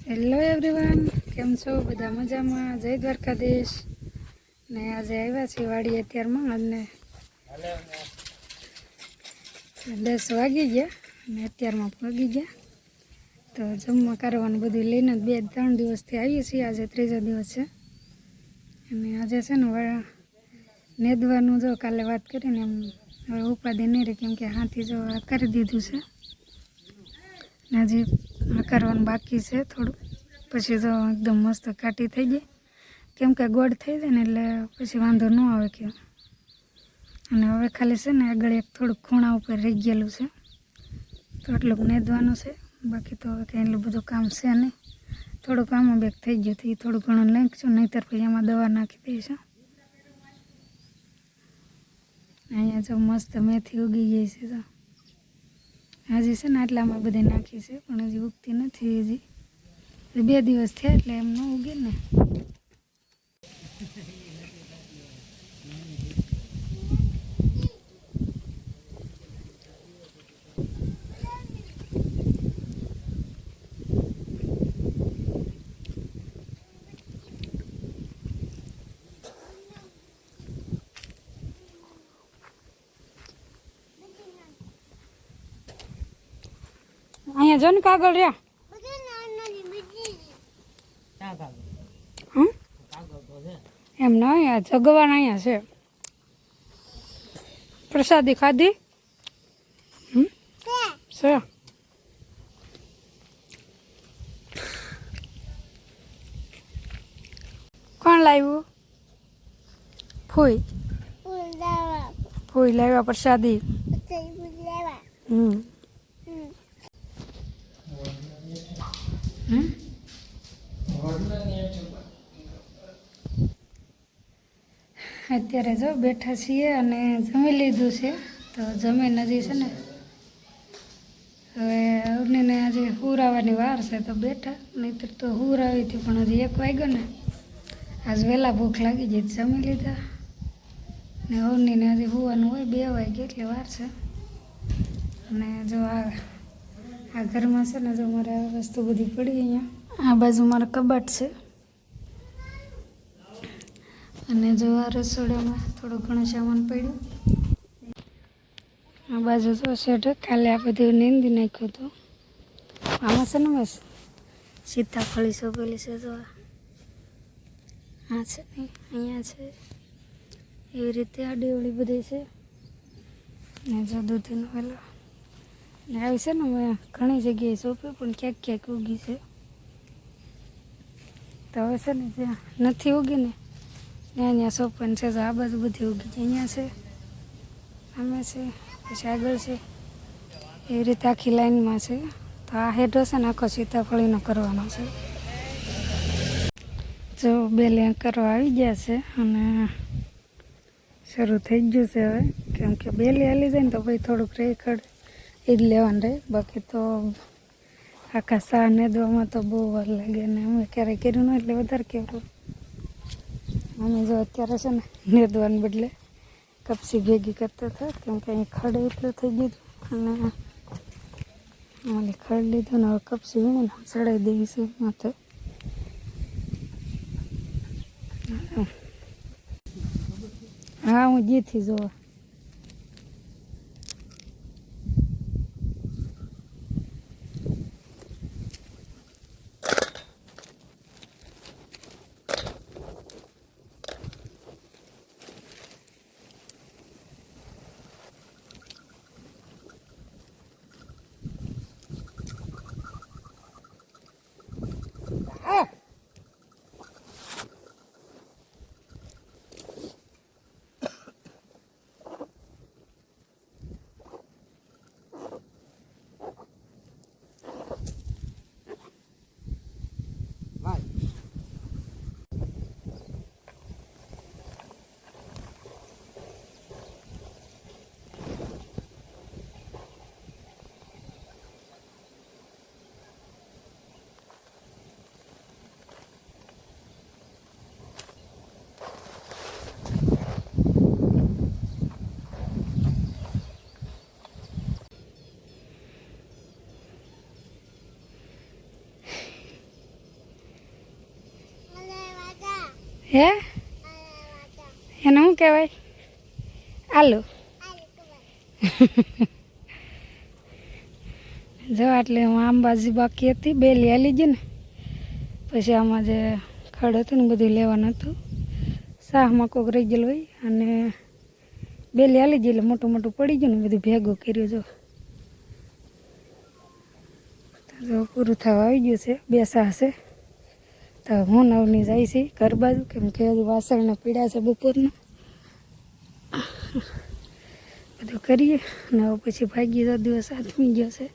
Hello everyone, કેમ છો? બધા મજામાં? જય દ્વારકાધીશ. ને આજે આવ્યા છીએ વાડી અત્યારમાં અને 10 વાગી ગયા અને અત્યારમાં પગી ગયા. તો જમવા કરવાનું બધું લઈને 2-3 દિવસથી આવીએ છીએ. આજે ત્રીજો દિવસ છે અને આજે છે ને નેદવાનું જો કાલે વાત કરીને એમ હવે ઉપાધિ નહીં રહી, કેમ કે હાથી જો આ કરી દીધું છે ને હજી આ કરવાનું બાકી છે થોડું. પછી તો એકદમ મસ્ત કાટી થઈ ગઈ, કેમ કે ગોળ થઈ જાય ને એટલે પછી વાંધો ન આવે કે. અને હવે ખાલી છે ને આગળ એક થોડુંક ખૂણા ઉપર રહી ગયેલું છે તો એટલું નેદવાનું છે. બાકી તો હવે કંઈ એટલું બધું કામ છે નહીં. થોડું કામ બેક થઈ ગયું હતું, એ થોડું ઘણું નાખીશું, નહીંતર પછી એમાં દવા નાખી દઈશું. અહીંયા જો મસ્ત મેથી ઉગી ગઈ છે. તો હજી છે ને આટલામાં બધી નાખી છે પણ હજી ઉગતી નથી. હજી 2 દિવસ થયા એટલે એમ ન ઉગે ને. અહીંયા જો ને કાગળ રહ્યા. એમ ના અહીંયા જગવાના અહીંયા છે. પ્રસાદી ખાધી છે. કોણ લાવ્યું? ફૂઈ લાવ્યા પ્રસાદી. અત્યારે જો બેઠા છીએ અને જમી લીધું છે. તો જમીન હજી છે ને હવે અવનીને આજે હુરાવાની વાર છે તો બેઠા, નહીંતર તો હુરાવી હતી પણ હજી 1 વાગ્યો ને આજ વહેલા ભૂખ લાગી ગઈ, જમી લીધા. ને અવનીને હજી હુવાનું હોય 2 વાગે એટલે વાર છે. અને જો આ ઘરમાં છે ને જો મારે આ વસ્તુ બધી પડી અહીંયા. આ બાજુ મારો કબાટ છે અને જો આ રસોડામાં થોડો ઘણો સામાન પડ્યો. આ બાજુ તો શેઠ કાલે આ બધું નીંદી નાખ્યું હતું. આમાં છે ને બસ સીતાફળી સોંપેલી છે. તો આ છે ને અહીંયા છે, એવી રીતે આડીવળી બધી છે. ને જો દૂધીનો વેલો ને આવી છે ને મેં ઘણી જગ્યાએ સોંપ્યું પણ ક્યાંક ક્યાંક ઉગી છે. તો હવે છે ને જ્યાં નથી ઉગી ને અહીંયા સોંપવાનું છે. તો આ બાજુ બધી ઉગી છે. અહીંયા છે, આમે છે, પછી આગળ છે, એવી રીતે આખી લાઈનમાં છે. તો આ હેઠો છે ને આખો સીતાફળીનો કરવાનો છે. જો બેલિયા કરવા આવી ગયા છે અને શરૂ થઈ ગયું છે હવે, કેમ કે બેલી હાલી જાય ને તો ભાઈ થોડુંક રેખડ એ જ લેવાનું રહે. બાકી તો આખા સા નેદવામાં તો બહુ વાર લાગે ને અમે ક્યારેય કર્યું ન એટલે વધારે કહેવું. અમે જો અત્યારે છે ને નેદવાને બદલે કપસી ભેગી કરતા હતા, કેમ કે અહીં ખડ એટલું થઈ ગયું અને અમારે ખડ લીધું ને હવે કપસી વીણીને ચડાવી દેવી છે માથે. હા, હું જીથી જોવા. હે એને શું કહેવાય? આલુ. જો એટલે હું આંબાજી બાકી હતી, બેલી હાલી ગઈ ને પછી આમાં જે ખડ હતું ને બધું લેવાનું હતું. શાહમાં કોક રહી ગયેલું હોય અને બેલી હાલી ગઈ એટલે મોટું મોટું પડી ગયું ને બધું ભેગું કર્યું. જો પૂરું થવા આવી ગયું છે, 2 શાહ છે. તો હું નવની જાય છે ઘર બાજુ, કેમ કે હજુ વાસણને પીડા છે બપોરના. બધું કરીએ ને હવે પછી ભાગી 2 દિવસ આથમી ગયો છે.